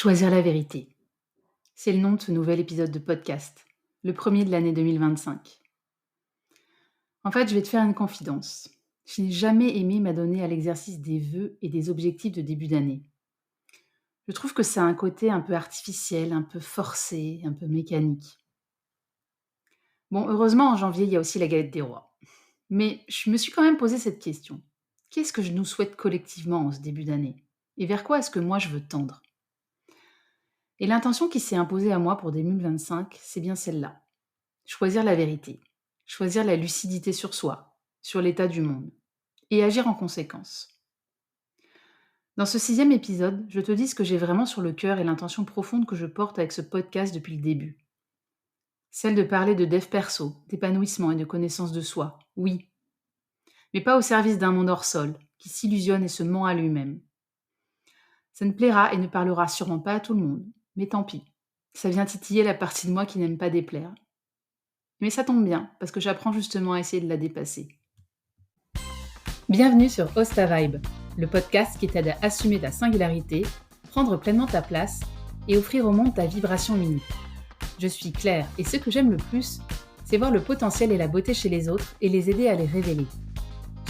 Choisir la vérité. C'est le nom de ce nouvel épisode de podcast, le premier de l'année 2025. En fait, je vais te faire une confidence. Je n'ai jamais aimé m'adonner à l'exercice des vœux et des objectifs de début d'année. Je trouve que ça a un côté un peu artificiel, un peu forcé, un peu mécanique. Bon, heureusement, en janvier, il y a aussi la galette des rois. Mais je me suis quand même posé cette question. Qu'est-ce que je nous souhaite collectivement en ce début d'année? Et vers quoi est-ce que moi je veux tendre? Et l'intention qui s'est imposée à moi pour 2025, c'est bien celle-là. Choisir la vérité, choisir la lucidité sur soi, sur l'état du monde, et agir en conséquence. Dans ce sixième épisode, je te dis ce que j'ai vraiment sur le cœur et l'intention profonde que je porte avec ce podcast depuis le début. Celle de parler de dev perso, d'épanouissement et de connaissance de soi, oui, mais pas au service d'un monde hors sol, qui s'illusionne et se ment à lui-même. Ça ne plaira et ne parlera sûrement pas à tout le monde, mais tant pis. Ça vient titiller la partie de moi qui n'aime pas déplaire. Mais ça tombe bien, parce que j'apprends justement à essayer de la dépasser. Bienvenue sur Hosta Vibe, le podcast qui t'aide à assumer ta singularité, prendre pleinement ta place et offrir au monde ta vibration unique. Je suis Claire et ce que j'aime le plus, c'est voir le potentiel et la beauté chez les autres et les aider à les révéler.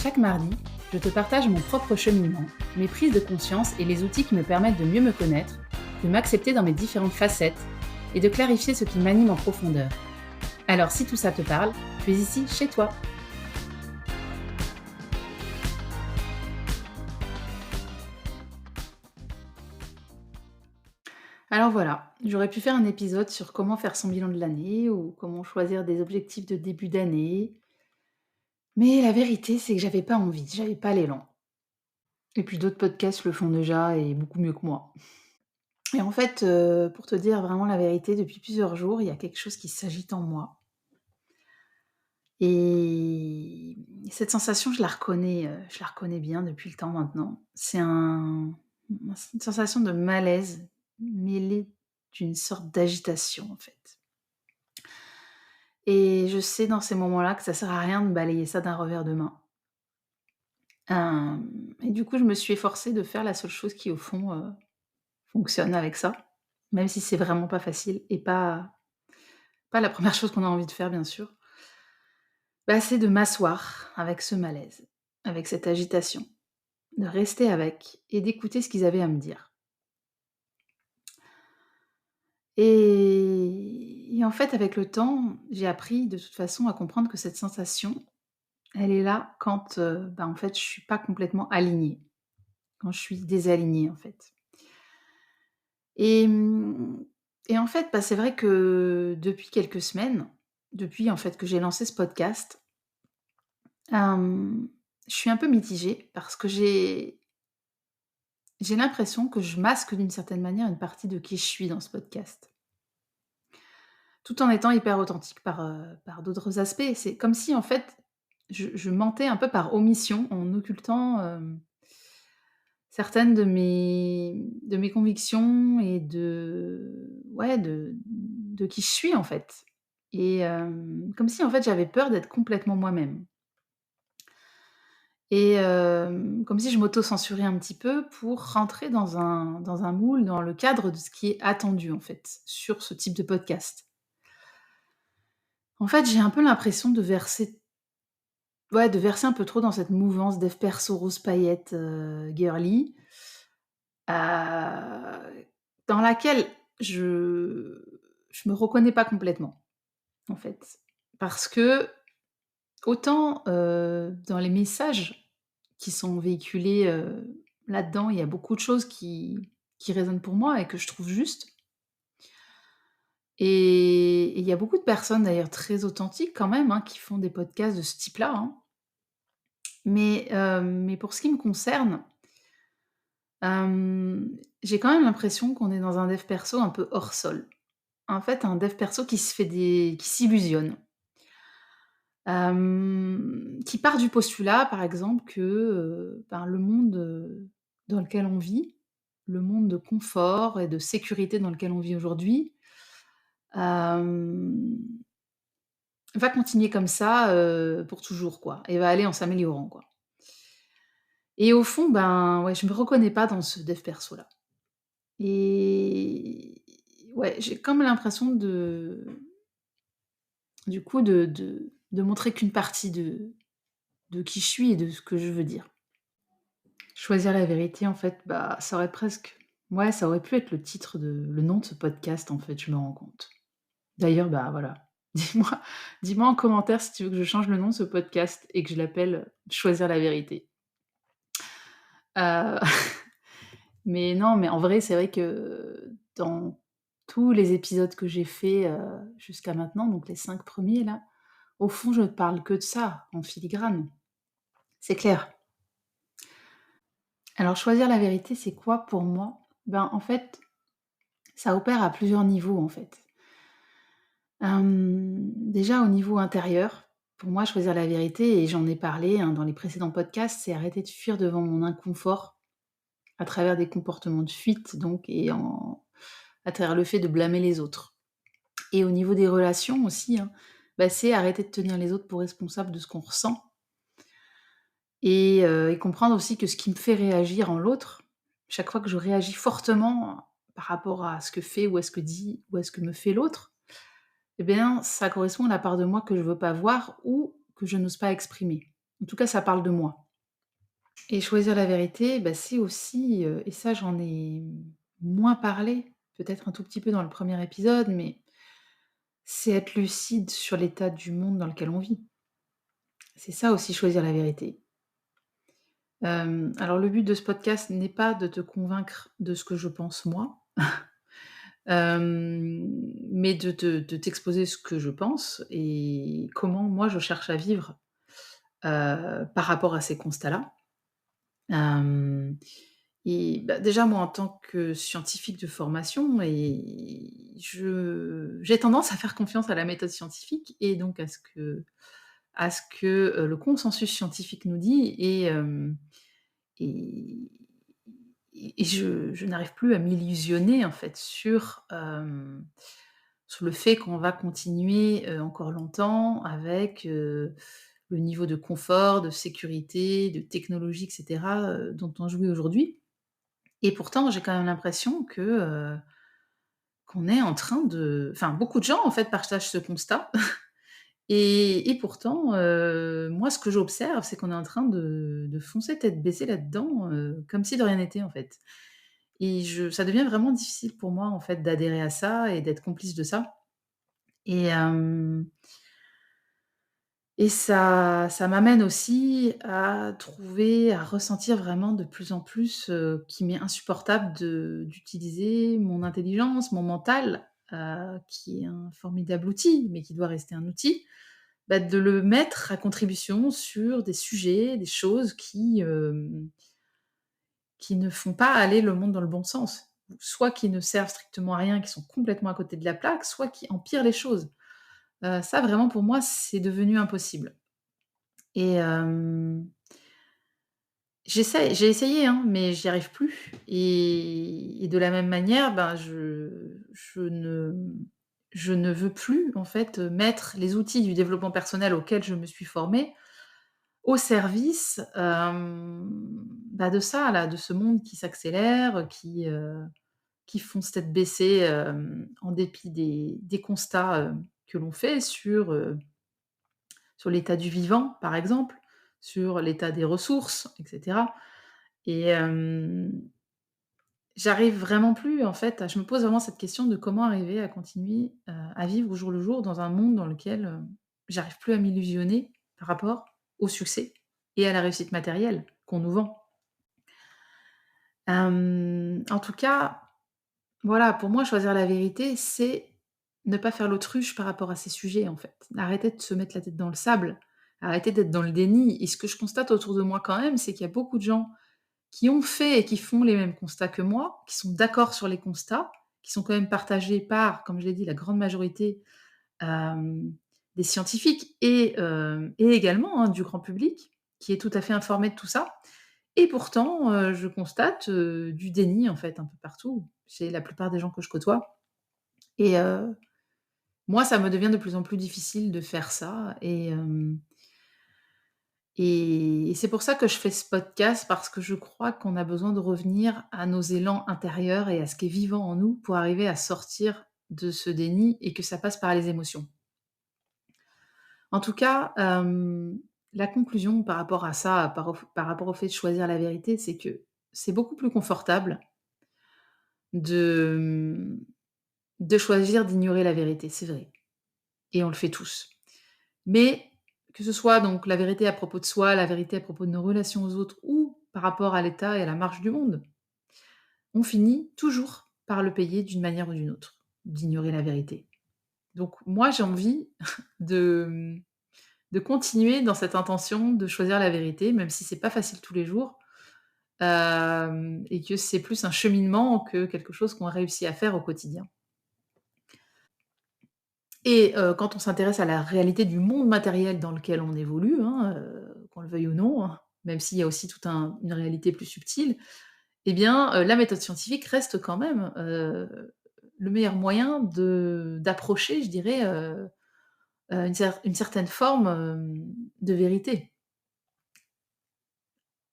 Chaque mardi, je te partage mon propre cheminement, mes prises de conscience et les outils qui me permettent de mieux me connaître, de m'accepter dans mes différentes facettes et de clarifier ce qui m'anime en profondeur. Alors si tout ça te parle, tu es ici chez toi. Alors voilà, j'aurais pu faire un épisode sur comment faire son bilan de l'année ou comment choisir des objectifs de début d'année. Mais la vérité, c'est que j'avais pas envie, j'avais pas l'élan. Et puis d'autres podcasts le font déjà et beaucoup mieux que moi. Et en fait, pour te dire vraiment la vérité, depuis plusieurs jours, il y a quelque chose qui s'agite en moi. Et cette sensation, je la reconnais bien depuis le temps maintenant. C'est une sensation de malaise mêlée d'une sorte d'agitation, en fait. Et je sais dans ces moments-là que ça sert à rien de balayer ça d'un revers de main. Et du coup, je me suis efforcée de faire la seule chose qui, au fond, fonctionne avec ça, même si c'est vraiment pas facile et pas la première chose qu'on a envie de faire, bien sûr. Bah, c'est de m'asseoir avec ce malaise, avec cette agitation, de rester avec et d'écouter ce qu'ils avaient à me dire. Et en fait, avec le temps, j'ai appris de toute façon à comprendre que cette sensation, elle est là quand, en fait, je suis pas complètement alignée, quand je suis désalignée, en fait. Et mmh et en fait, c'est vrai que depuis quelques semaines, depuis, en fait, que j'ai lancé ce podcast, hem, je suis un peu mitigée parce que j'ai l'impression que je masque d'une certaine manière une partie de qui je suis dans ce podcast. Tout en étant hyper authentique par d'autres aspects. C'est comme si en fait, je mentais un peu par omission en occultant, certaines de mes convictions et de qui je suis en fait. Et comme si en fait j'avais peur d'être complètement moi-même. Et comme si je m'auto-censurais un petit peu pour rentrer dans un moule, dans le cadre de ce qui est attendu en fait, sur ce type de podcast. En fait, j'ai un peu l'impression de verser un peu trop dans cette mouvance dev perso rose paillettes, girly, dans laquelle je je me reconnais pas complètement, en fait. Parce que autant, dans les messages qui sont véhiculés, là-dedans, il y a beaucoup de choses qui résonnent pour moi et que je trouve justes. Et il y a beaucoup de personnes d'ailleurs très authentiques quand même, hein, qui font des podcasts de ce type-là, hein. Mais pour ce qui me concerne, j'ai quand même l'impression qu'on est dans un dev perso un peu hors sol. En fait, un dev perso qui s'illusionne. Qui part du postulat, par exemple, que, le monde, dans lequel on vit, le monde de confort et de sécurité dans lequel on vit aujourd'hui, hem, va continuer comme ça, pour toujours, quoi, et va aller en s'améliorant, quoi. Et au fond, ouais, je me reconnais pas dans ce dev perso-là. et ouais, j'ai comme l'impression du coup, de montrer qu'une partie de qui je suis et de ce que je veux dire. Choisir la vérité, en fait, bah, ça aurait presque ouais, ça aurait pu être le nom de ce podcast, en fait, je me rends compte. D'ailleurs, bah, voilà, dis-moi dis-moi en commentaire si tu veux que je change le nom de ce podcast et que je l'appelle «Choisir la vérité». Heu, mais non, mais en vrai, c'est vrai que dans tous les épisodes que j'ai faits, jusqu'à maintenant, donc les 5 premiers là, au fond, je ne parle que de ça, en filigrane. C'est clair. Alors choisir la vérité, c'est quoi pour moi? Ben, en fait, ça opère à plusieurs niveaux, en fait. Déjà au niveau intérieur, pour moi choisir la vérité et j'en ai parlé, hein, dans les précédents podcasts, c'est arrêter de fuir devant mon inconfort à travers des comportements de fuite donc à travers le fait de blâmer les autres. Et au niveau des relations aussi, hein, bah, c'est arrêter de tenir les autres pour responsables de ce qu'on ressent et comprendre aussi que ce qui me fait réagir en l'autre, chaque fois que je réagis fortement par rapport à ce que fait ou à ce que dit ou à ce que me fait l'autre, eh bien, ça correspond à la part de moi que je veux pas voir ou que je n'ose pas exprimer. En tout cas, ça parle de moi. Et choisir la vérité, bah, c'est aussi, et ça j'en ai moins parlé, peut-être un tout petit peu dans le premier épisode, mais c'est être lucide sur l'état du monde dans lequel on vit. C'est ça aussi choisir la vérité. Alors le but de ce podcast n'est pas de te convaincre de ce que je pense moi, mais de t'exposer ce que je pense et comment moi je cherche à vivre, par rapport à ces constats-là. Hem et bah, déjà moi en tant que scientifique de formation j'ai tendance à faire confiance à la méthode scientifique et donc à ce que, le consensus scientifique nous dit et je n'arrive plus à m'illusionner en fait sur le fait qu'on va continuer, encore longtemps avec, le niveau de confort, de sécurité, de technologie et cetera, dont on jouit aujourd'hui et pourtant j'ai quand même l'impression qu'on est en train de enfin beaucoup de gens en fait partagent ce constat et pourtant, moi ce que j'observe, c'est qu'on est en train de foncer tête baissée là-dedans, comme si de rien n'était en fait. Et je ça devient vraiment difficile pour moi, en fait, d'adhérer à ça et d'être complice de ça et hem et ça m'amène aussi à ressentir vraiment de plus en plus, qu'il m'est insupportable d'utiliser mon intelligence, mon mental, qui est un formidable outil, mais qui doit rester un outil, bah, de le mettre à contribution sur des sujets, des choses qui ne font pas aller le monde dans le bon sens. Soit qui ne servent strictement à rien, qui sont complètement à côté de la plaque, soit qui empirent les choses. Ça vraiment pour moi, c'est devenu impossible et j'ai essayé, hein, mais j'y arrive plus et de la même manière, ben, je ne veux plus en fait, mettre les outils du développement personnel auxquels je me suis formée au service, bah, de ça là, de ce monde qui s'accélère, qui fonce tête baissée, en dépit des constats, que l'on fait sur l'état du vivant, par exemple, sur l'état des ressources et cetera et j'arrive vraiment plus en fait je me pose vraiment cette question de comment arriver à continuer, à vivre au jour le jour dans un monde dans lequel, j'arrive plus à m'illusionner par rapport au succès et à la réussite matérielle qu'on nous vend. En tout cas, voilà, pour moi, choisir la vérité, c'est ne pas faire l'autruche par rapport à ces sujets, en fait. Arrêter de se mettre la tête dans le sable, arrêter d'être dans le déni et ce que je constate autour de moi quand même, c'est qu'il y a beaucoup de gens qui ont fait et qui font les mêmes constats que moi, qui sont d'accord sur les constats, qui sont quand même partagés par, comme je l'ai dit, la grande majorité, hem, des scientifiques et également, hein, du grand public, qui est tout à fait informé de tout ça et pourtant, je constate, du déni, en fait, un peu partout, chez la plupart des gens que je côtoie et moi, ça me devient de plus en plus difficile de faire ça Et c'est pour ça que je fais ce podcast, parce que je crois qu'on a besoin de revenir à nos élans intérieurs et à ce qui est vivant en nous pour arriver à sortir de ce déni et que ça passe par les émotions. En tout cas, la conclusion par rapport à ça, par rapport au fait de choisir la vérité, c'est que c'est beaucoup plus confortable de, de choisir d'ignorer la vérité, c'est vrai, et on le fait tous. Mais que ce soit donc la vérité à propos de soi, la vérité à propos de nos relations aux autres ou par rapport à l'état et à la marche du monde, on finit toujours par le payer d'une manière ou d'une autre, d'ignorer la vérité. Donc moi, j'ai envie de, de continuer dans cette intention de choisir la vérité, même si c'est pas facile tous les jours, et que c'est plus un cheminement que quelque chose qu'on réussit à faire au quotidien. Et quand on s'intéresse à la réalité du monde matériel dans lequel on évolue, hein, qu'on le veuille ou non, hein, même s'il y a aussi toute une réalité plus subtile, eh bien, la méthode scientifique reste quand même, le meilleur moyen d'approcher, je dirais, une certaine forme, de vérité.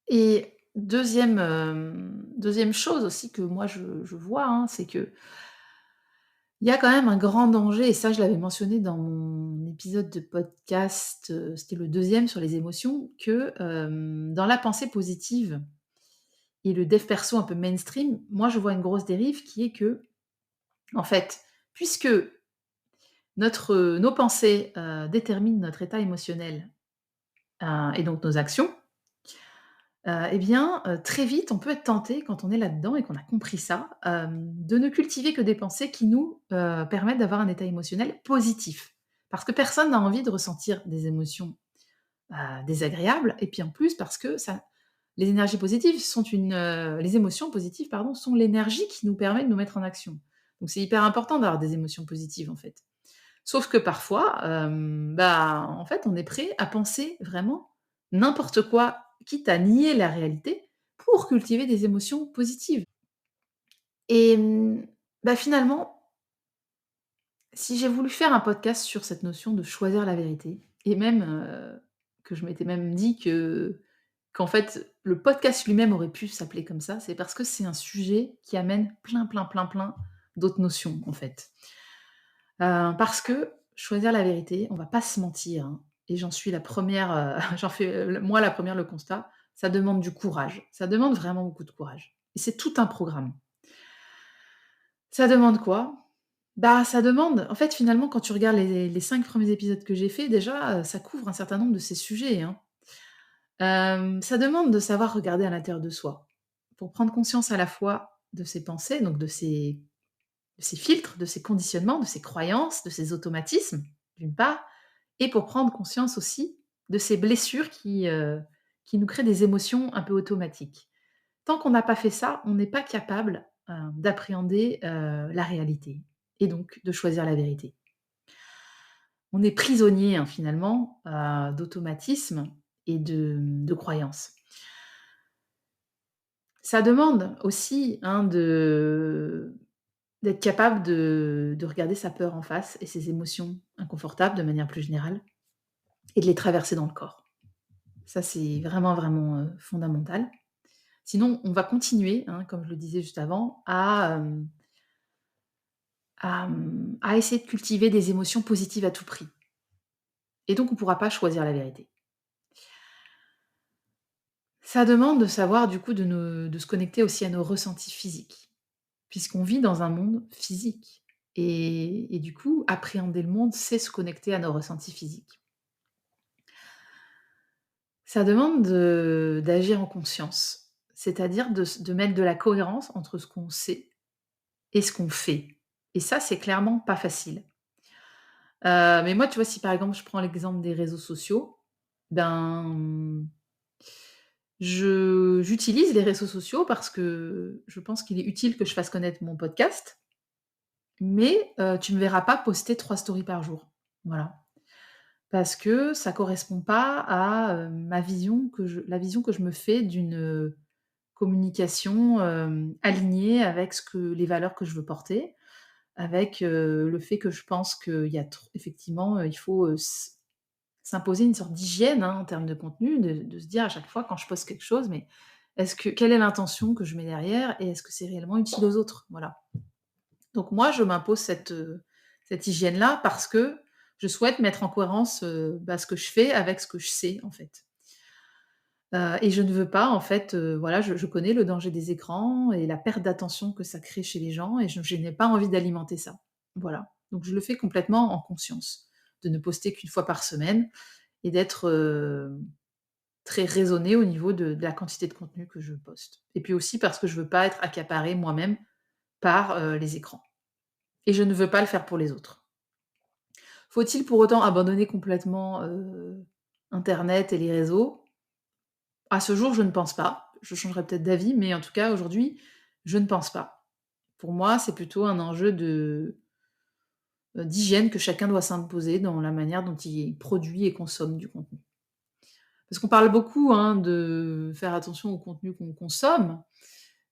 Et 2e chose aussi que moi je vois, hein, c'est qu'il y a quand même un grand danger, et ça je l'avais mentionné dans mon épisode de podcast, c'était le 2e sur les émotions, que, dans la pensée positive et le dev perso un peu mainstream, moi je vois une grosse dérive qui est que, en fait, puisque nos pensées, déterminent notre état émotionnel, et donc nos actions, et bien, très vite, on peut être tenté quand on est là-dedans et qu'on a compris ça, de ne cultiver que des pensées qui nous, permettent d'avoir un état émotionnel positif. Parce que personne n'a envie de ressentir des émotions, désagréables, et puis en plus parce que ça les énergies positives sont les émotions positives, pardon, sont l'énergie qui nous permet de nous mettre en action. Donc c'est hyper important d'avoir des émotions positives, en fait. Sauf que parfois, en fait, on est prêt à penser vraiment n'importe quoi, quitte à nier la réalité, pour cultiver des émotions positives. Et finalement, si j'ai voulu faire un podcast sur cette notion de choisir la vérité, et même, que je m'étais même dit qu'en fait, le podcast lui-même aurait pu s'appeler comme ça, c'est parce que c'est un sujet qui amène plein, plein, plein, plein d'autres notions, en fait. Parce que choisir la vérité, on va pas se mentir, hein, et j'en suis la première, j'en fais, moi la première le constat, ça demande du courage. Ça demande vraiment beaucoup de courage, et c'est tout un programme. Ça demande quoi? Bah, ça demande en fait, finalement, quand tu regardes les 5 premiers épisodes que j'ai faits, déjà, ça couvre un certain nombre de ces sujets, hein. Ça demande de savoir regarder à l'intérieur de soi, pour prendre conscience à la fois de ses pensées, donc de ses filtres, de ses conditionnements, de ses croyances, de ses automatismes, d'une part, et pour prendre conscience aussi de ces blessures qui nous créent des émotions un peu automatiques. Tant qu'on n'a pas fait ça, on n'est pas capable, d'appréhender, la réalité, et donc de choisir la vérité. On est prisonnier, hein, finalement, d'automatismes et de croyances. Ça demande aussi, hein, d'être capable de regarder sa peur en face et ses émotions inconfortables de manière plus générale, et de les traverser dans le corps. Ça, c'est vraiment, vraiment, fondamental. Sinon, on va continuer, hein, comme je le disais juste avant, à essayer de cultiver des émotions positives à tout prix, et donc on ne pourra pas choisir la vérité. Ça demande de savoir du coup de se connecter aussi à nos ressentis physiques, puisqu'on vit dans un monde physique, et du coup, appréhender le monde, c'est se connecter à nos ressentis physiques. Ça demande d'agir en conscience, c'est-à-dire de mettre de la cohérence entre ce qu'on sait et ce qu'on fait, et ça, c'est clairement pas facile. Mais moi, tu vois, si par exemple je prends l'exemple des réseaux sociaux, ben, j'utilise les réseaux sociaux parce que je pense qu'il est utile que je fasse connaître mon podcast, mais tu me verras pas poster 3 stories par jour. Voilà. Parce que ça correspond pas à, ma vision la vision que je me fais d'une, communication, alignée avec les valeurs que je veux porter, avec, le fait que je pense qu'il y a effectivement, il faut, s'imposer une sorte d'hygiène, hein, en termes de contenu, de se dire à chaque fois quand je poste quelque chose: «Mais quelle est l'intention que je mets derrière et est-ce que c'est réellement utile aux autres?» Voilà. Donc moi, je m'impose cette hygiène-là parce que je souhaite mettre en cohérence, ce que je fais avec ce que je sais, en fait. Et je ne veux pas, en fait, voilà, je connais le danger des écrans et la perte d'attention que ça crée chez les gens et je n'ai pas envie d'alimenter ça. Voilà. Donc je le fais complètement en conscience, de ne poster qu'une fois par semaine et d'être, très raisonnée au niveau de la quantité de contenu que je poste. Et puis aussi parce que je veux pas être accaparée moi-même par, les écrans et je ne veux pas le faire pour les autres. Faut-il pour autant abandonner complètement, internet et les réseaux? À ce jour, je ne pense pas. Je changerai peut-être d'avis, mais en tout cas aujourd'hui, je ne pense pas. Pour moi, c'est plutôt un enjeu d'hygiène que chacun doit s'imposer dans la manière dont il produit et consomme du contenu. Parce qu'on parle beaucoup, hein, de faire attention au contenu qu'on consomme,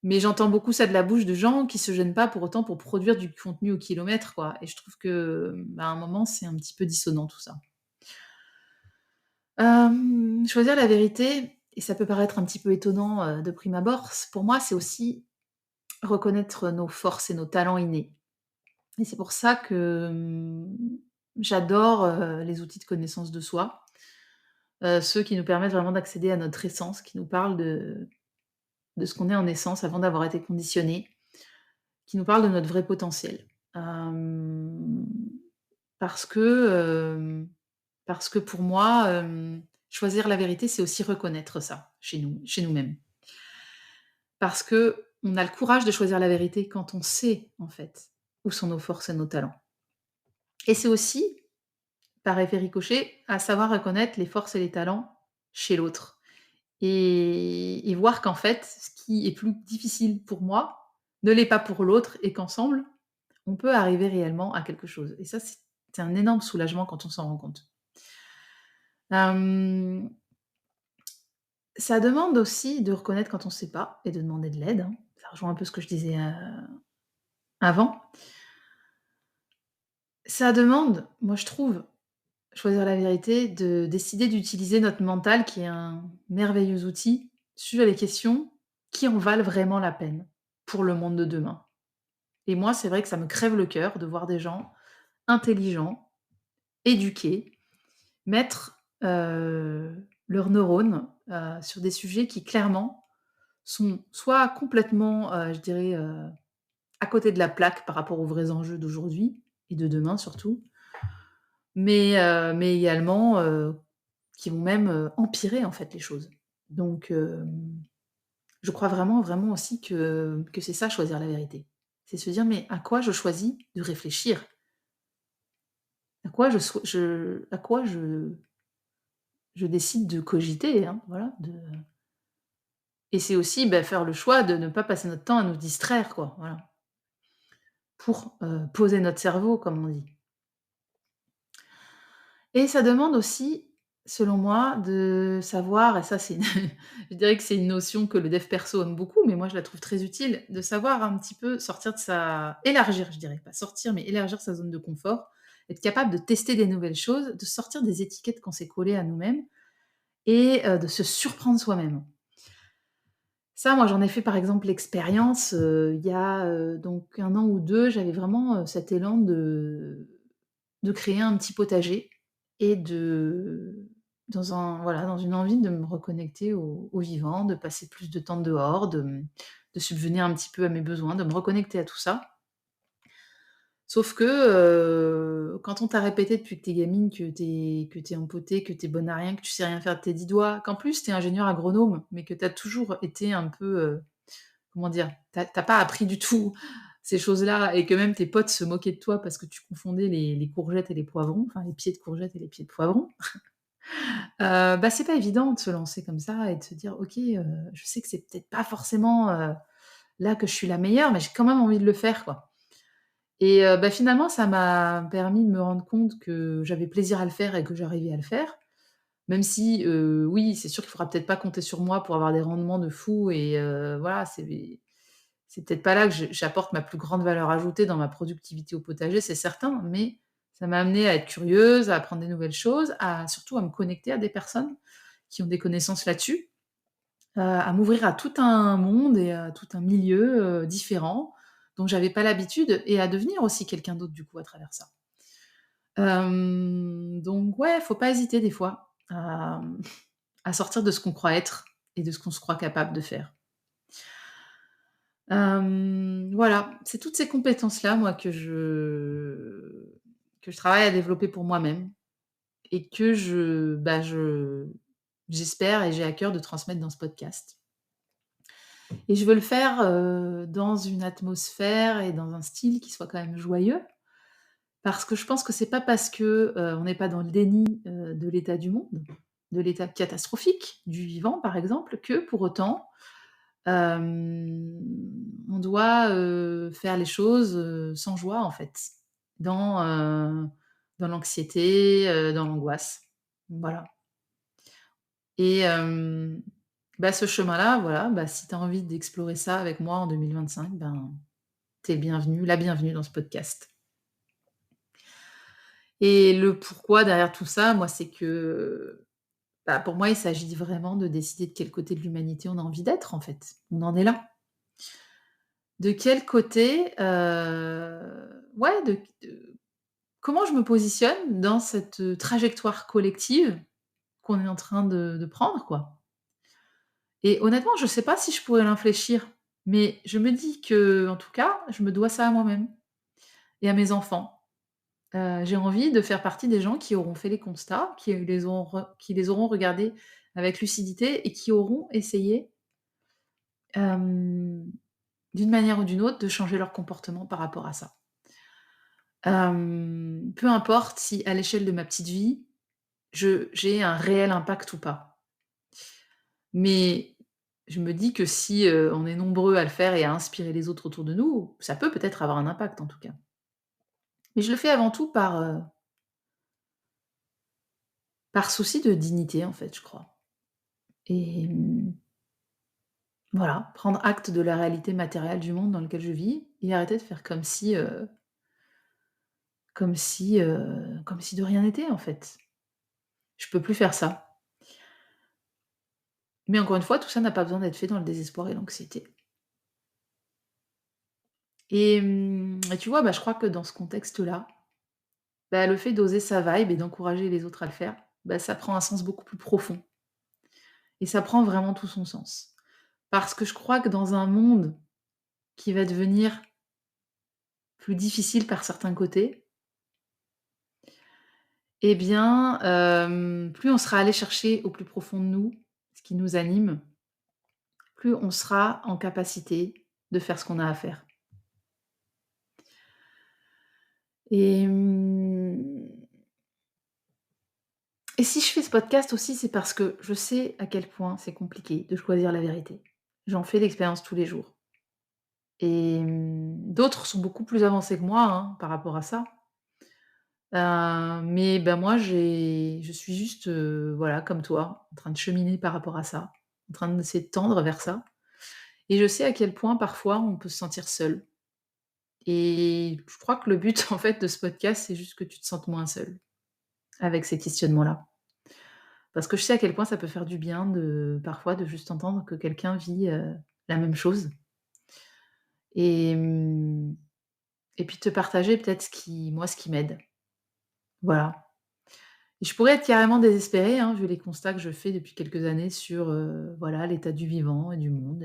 mais j'entends beaucoup ça de la bouche de gens qui se gênent pas pour autant pour produire du contenu au kilomètre, quoi. Et je trouve que, à un moment, c'est un petit peu dissonant tout ça. Choisir la vérité et ça peut paraître un petit peu étonnant, de prime abord, pour moi, c'est aussi reconnaître nos forces et nos talents innés. Et c'est pour ça que, j'adore, les outils de connaissance de soi, ceux qui nous permettent vraiment d'accéder à notre essence, qui nous parlent de ce qu'on est en essence avant d'avoir été conditionné, qui nous parlent de notre vrai potentiel. Hem, parce que, parce que pour moi, choisir la vérité, c'est aussi reconnaître ça chez nous-mêmes. Parce qu'on a le courage de choisir la vérité quand on sait, en fait, où sont nos forces et nos talents. Et c'est aussi, par effet ricochet, à savoir reconnaître les forces et les talents chez l'autre. Et voir qu'en fait, ce qui est plus difficile pour moi ne l'est pas pour l'autre et qu'ensemble, on peut arriver réellement à quelque chose. Et ça, c'est un énorme soulagement quand on s'en rend compte. Hem, Ça demande aussi de reconnaître quand on ne sait pas et de demander de l'aide, hein. Ça rejoint un peu ce que je disais, avant. Ça demande, moi je trouve, choisir la vérité, de décider d'utiliser notre mental qui est un merveilleux outil sur les questions qui en valent vraiment la peine pour le monde de demain. Et moi, c'est vrai que ça me crève le cœur de voir des gens intelligents, éduqués, mettre, leurs neurones, sur des sujets qui clairement sont soit complètement, je dirais, à côté de la plaque par rapport aux vrais enjeux d'aujourd'hui et de demain surtout, mais également, qui vont même, empirer en fait les choses. Donc je crois vraiment, vraiment aussi que c'est ça choisir la vérité. C'est se dire: «Mais à quoi je choisis de réfléchir? À quoi je décide de cogiter?» hein, voilà, et c'est aussi, faire le choix de ne pas passer notre temps à nous distraire quoi, voilà, pour, poser notre cerveau comme on dit. Et ça demande aussi, selon moi, de savoir et ça c'est une je dirais que c'est une notion que le dev perso aime beaucoup, mais moi je la trouve très utile, de savoir un petit peu sortir de sa élargir, je dirais, pas sortir, mais élargir sa zone de confort, être capable de tester des nouvelles choses, de sortir des étiquettes qu'on s'est collées à nous-mêmes et de se surprendre soi-même. Ça, moi, j'en ai fait par exemple l'expérience, il y a, donc 1 an ou 2, j'avais vraiment, cet élan de créer un petit potager et dans une envie de me reconnecter au vivant, de passer plus de temps dehors, de subvenir un petit peu à mes besoins, de me reconnecter à tout ça. Sauf que, quand on t'a répété depuis que tu es gamine que tu es empotée, que tu es bonne à rien, que tu sais rien faire de tes 10 doigts, qu'en plus tu es ingénieur agronome, mais que tu as toujours été un peu, comment dire? Tu as pas appris du tout ces choses-là et que même tes potes se moquaient de toi parce que tu confondais les courgettes et les poivrons, enfin les pieds de courgettes et les pieds de poivrons. C'est pas évident de se lancer comme ça et de se dire: «OK, je sais que c'est peut-être pas forcément, là que je suis la meilleure, mais j'ai quand même envie de le faire, quoi». Et finalement, ça m'a permis de me rendre compte que j'avais plaisir à le faire et que j'arrivais à le faire. Même si, oui, c'est sûr qu'il faudra peut-être pas compter sur moi pour avoir des rendements de fou et voilà, c'est peut-être pas là que j'apporte ma plus grande valeur ajoutée dans ma productivité au potager, c'est certain, mais Ça m'a amenée à être curieuse, à apprendre des nouvelles choses, à surtout à me connecter à des personnes qui ont des connaissances là-dessus, à m'ouvrir à tout un monde et à tout un milieu, différent, dont j'avais pas l'habitude et à devenir aussi quelqu'un d'autre du coup à travers ça. Donc ouais, faut pas hésiter des fois à sortir de ce qu'on croit être et de ce qu'on se croit capable de faire. Voilà, c'est toutes ces compétences-là, moi, que je travaille à développer pour moi-même et que j'espère et j'ai à cœur de transmettre dans ce podcast. Et je veux le faire, dans une atmosphère et dans un style qui soit quand même joyeux, parce que je pense que c'est pas parce que, on n'est pas dans le déni, de l'état du monde, de l'état catastrophique du vivant, par exemple, que pour autant, on doit, faire les choses, sans joie, en fait, dans, dans l'anxiété, dans l'angoisse. Voilà. Et ce chemin-là, voilà, si tu as envie d'explorer ça avec moi en 2025, tu es la bienvenue dans ce podcast. Et le pourquoi derrière tout ça, moi, c'est que, pour moi, il s'agit vraiment de décider de quel côté de l'humanité on a envie d'être, en fait. On en est là. De quel côté, ouais, de comment je me positionne dans cette, trajectoire collective qu'on est en train de prendre, quoi. Et honnêtement, je sais pas si je pourrais l'infléchir, mais je me dis que, en tout cas, je me dois ça à moi-même et à mes enfants. J'ai envie de faire partie des gens qui auront fait les constats, qui les auront regardés avec lucidité et qui auront essayé, hem, d'une manière ou d'une autre, de changer leur comportement par rapport à ça. Peu importe si à l'échelle de ma petite vie, j'ai un réel impact ou pas. Mais je me dis que si, on est nombreux à le faire et à inspirer les autres autour de nous, ça peut peut-être avoir un impact en tout cas. Mais je le fais avant tout par souci de dignité en fait, je crois. Et voilà, prendre acte de la réalité matérielle du monde dans lequel je vis et arrêter de faire comme si de rien n'était en fait. Je peux plus faire ça. Mais encore une fois, tout ça n'a pas besoin d'être fait dans le désespoir et l'anxiété. Et tu vois, je crois que dans ce contexte-là, le fait d'oser sa vibe et d'encourager les autres à le faire, ça prend un sens beaucoup plus profond et ça prend vraiment tout son sens. Parce que je crois que dans un monde qui va devenir plus difficile par certains côtés, eh bien, plus on sera allé chercher au plus profond de nous ce qui nous anime, plus on sera en capacité de faire ce qu'on a à faire. Et et si je fais ce podcast aussi, c'est parce que je sais à quel point c'est compliqué de choisir la vérité. J'en fais l'expérience tous les jours. Et d'autres sont beaucoup plus avancés que moi, hein, par rapport à ça. Mais moi je suis juste, voilà, comme toi, en train de cheminer par rapport à ça, en train d'essayer de tendre vers ça. Et je sais à quel point parfois on peut se sentir seul. Et je crois que le but en fait de ce podcast, c'est juste que tu te sentes moins seul avec ces questionnements-là. Parce que je sais à quel point ça peut faire du bien parfois de juste entendre que quelqu'un vit, la même chose et et puis te partager peut-être ce qui m'aide. Voilà. Et je pourrais être carrément désespérée, hein, vu les constats que je fais depuis quelques années sur, voilà, l'état du vivant et du monde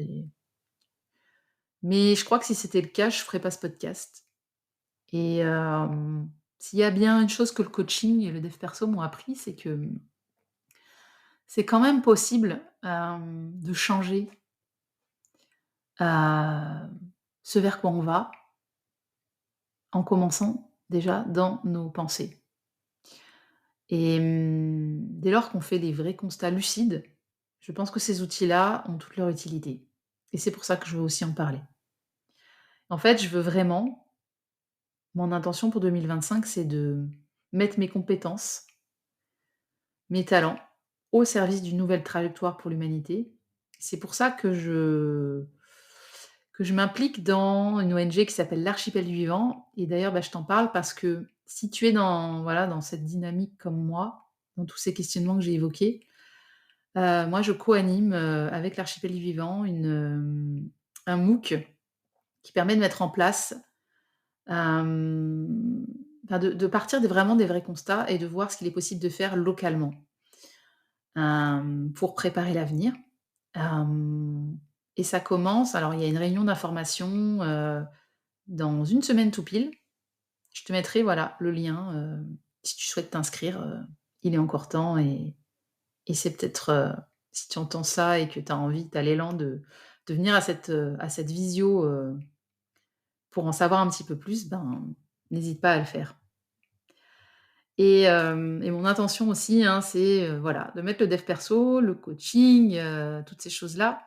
mais je crois que si c'était le cas, je ferais pas ce podcast et s'il y a bien une chose que le coaching et le dev perso m'ont appris, c'est que, c'est quand même possible, de changer, ce vers quoi on va, en commençant déjà dans nos pensées. Et dès lors qu'on fait des vrais constats lucides, je pense que ces outils-là ont toute leur utilité. Et c'est pour ça que je veux aussi en parler. En fait, je veux vraiment mon intention pour 2025, c'est de mettre mes compétences, mes talents au service d'une nouvelle trajectoire pour l'humanité. C'est pour ça que je m'implique dans une ONG qui s'appelle l'Archipel du Vivant et d'ailleurs, je t'en parle parce que si tu es dans, voilà, dans cette dynamique comme moi, dans tous ces questionnements que j'ai évoqués, moi je co-anime, avec l'Archipel du Vivant un MOOC qui permet de mettre en place, hem, de partir vraiment des vrais constats et de voir ce qu'il est possible de faire localement, pour préparer l'avenir. Hem et ça commence alors il y a une réunion d'information, dans une semaine tout pile. Je te mettrai, voilà, le lien, si tu souhaites t'inscrire, il est encore temps et c'est peut-être, si tu entends ça et que tu as envie, tu as l'élan de venir à cette visio, pour en savoir un petit peu plus, n'hésite pas à le faire. Et mon intention aussi, hein, c'est, voilà, de mettre le dev perso, le coaching, toutes ces choses-là,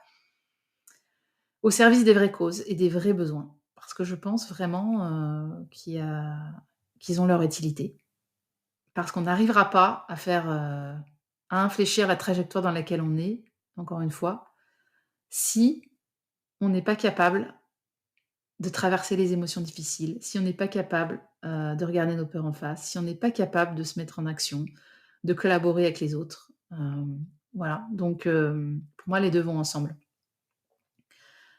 au service des vraies causes et des vrais besoins. Parce que je pense vraiment, qu'ils ont leur utilité. Parce qu'on n'arrivera pas à faire, à infléchir la trajectoire dans laquelle on est, encore une fois, si on n'est pas capable de traverser les émotions difficiles, si on n'est pas capable, de regarder nos peurs en face, si on n'est pas capable de se mettre en action, de collaborer avec les autres. Voilà, donc pour moi, les 2 vont ensemble.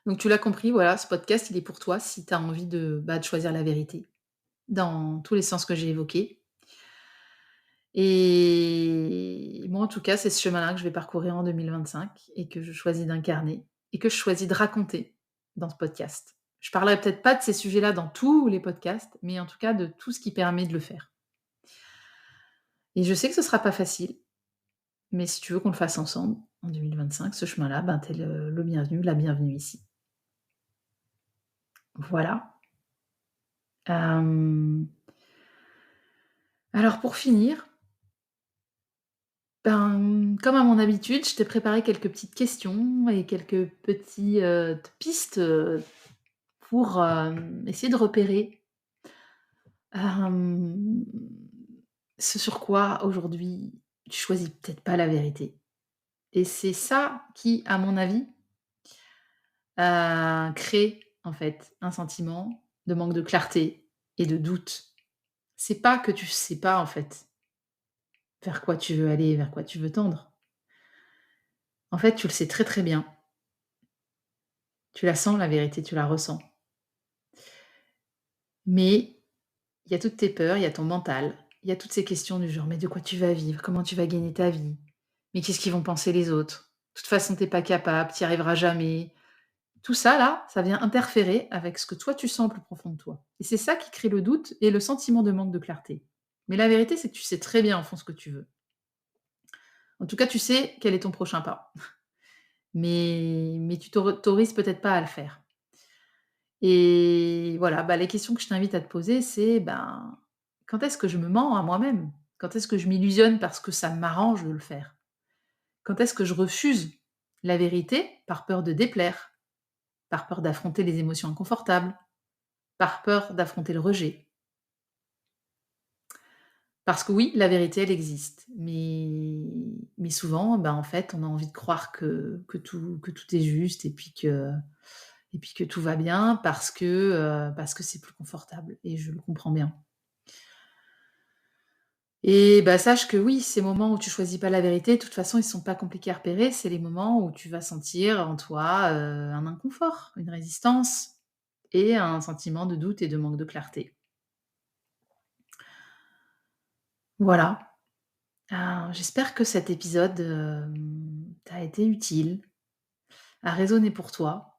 Donc tu l'as compris, voilà, ce podcast, il est pour toi si tu as envie de choisir la vérité, dans tous les sens que j'ai évoqués. Et moi, en tout cas, c'est ce chemin-là que je vais parcourir en 2025 et que je choisis d'incarner et que je choisis de raconter dans ce podcast. Je parlerai peut-être pas de ces sujets-là dans tous les podcasts, mais en tout cas de tout ce qui permet de le faire. Et je sais que ce sera pas facile, mais si tu veux qu'on le fasse ensemble en 2025, ce chemin-là, tu es le bienvenu, la bienvenue ici. Voilà. Hem, alors pour finir, comme à mon habitude, je t'ai préparé quelques petites questions et quelques petits, pistes, pour, essayer de repérer, hem, ce sur quoi aujourd'hui tu choisis peut-être pas la vérité. Et c'est ça qui, à mon avis, crée en fait un sentiment de manque de clarté et de doute. C'est pas que tu sais pas en fait vers quoi tu veux aller, vers quoi tu veux tendre. En fait, tu le sais très, très bien. Tu la sens la vérité, tu la ressens. Mais il y a toutes tes peurs, il y a ton mental, il y a toutes ces questions du genre: «Mais de quoi tu vas vivre? Comment tu vas gagner ta vie? Mais qu'est-ce qu'ils vont penser les autres? De toute façon, tu es pas capable, tu y arriveras jamais». Tout ça là, ça vient interférer avec ce que toi tu sens au plus profond de toi. Et c'est ça qui crée le doute et le sentiment de manque de clarté. Mais la vérité, c'est que tu sais très bien au fond ce que tu veux. En tout cas, tu sais quel est ton prochain pas. Mais tu t'autorises peut-être pas à le faire. Et voilà, les questions que je t'invite à te poser, c'est, quand est-ce que je me mens à moi-même? Quand est-ce que je m'illusionne parce que ça m'arrange de le faire? Quand est-ce que je refuse la vérité par peur de déplaire, par peur d'affronter les émotions inconfortables, par peur d'affronter le rejet? Parce que oui, la vérité, elle existe, mais souvent, en fait, on a envie de croire que tout est juste et puis que tout va bien parce que c'est plus confortable et je le comprends bien. Et sache que oui, ces moments où tu choisis pas la vérité, de toute façon, ils sont pas compliqués à repérer. C'est les moments où tu vas sentir en toi, un inconfort, une résistance et un sentiment de doute et de manque de clarté. Voilà, j'espère que cet épisode, t'a été utile, a résonné pour toi.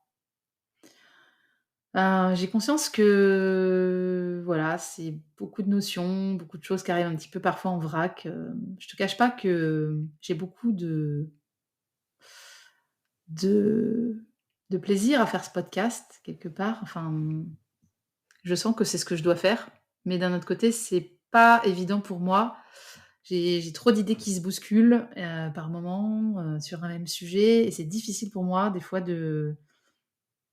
J'ai conscience que, voilà, c'est beaucoup de notions, beaucoup de choses qui arrivent un petit peu parfois en vrac. Je te cache pas que j'ai beaucoup de de plaisir à faire ce podcast quelque part. Enfin, je sens que c'est ce que je dois faire, mais d'un autre côté, c'est pas évident pour moi. J'ai trop d'idées qui se bousculent, par moments, sur un même sujet et c'est difficile pour moi des fois de,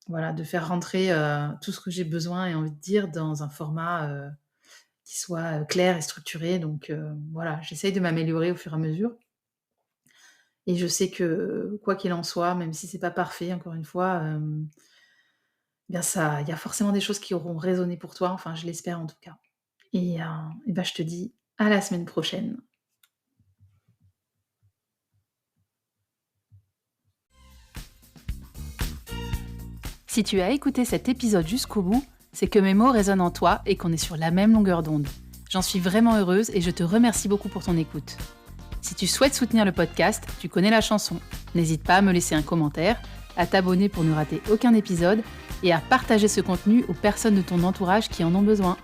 voilà, de faire rentrer, tout ce que j'ai besoin et envie de dire dans un format, qui soit, clair et structuré donc voilà, j'essaye de m'améliorer au fur et à mesure et je sais que, quoi qu'il en soit, même si c'est pas parfait encore une fois, bien ça il y a forcément des choses qui auront résonné pour toi, enfin je l'espère en tout cas. Et bah, je te dis à la semaine prochaine. Si tu as écouté cet épisode jusqu'au bout, c'est que mes mots résonnent en toi et qu'on est sur la même longueur d'onde. J'en suis vraiment heureuse et je te remercie beaucoup pour ton écoute. Si tu souhaites soutenir le podcast, tu connais la chanson. N'hésite pas à me laisser un commentaire, à t'abonner pour ne rater aucun épisode et à partager ce contenu aux personnes de ton entourage qui en ont besoin.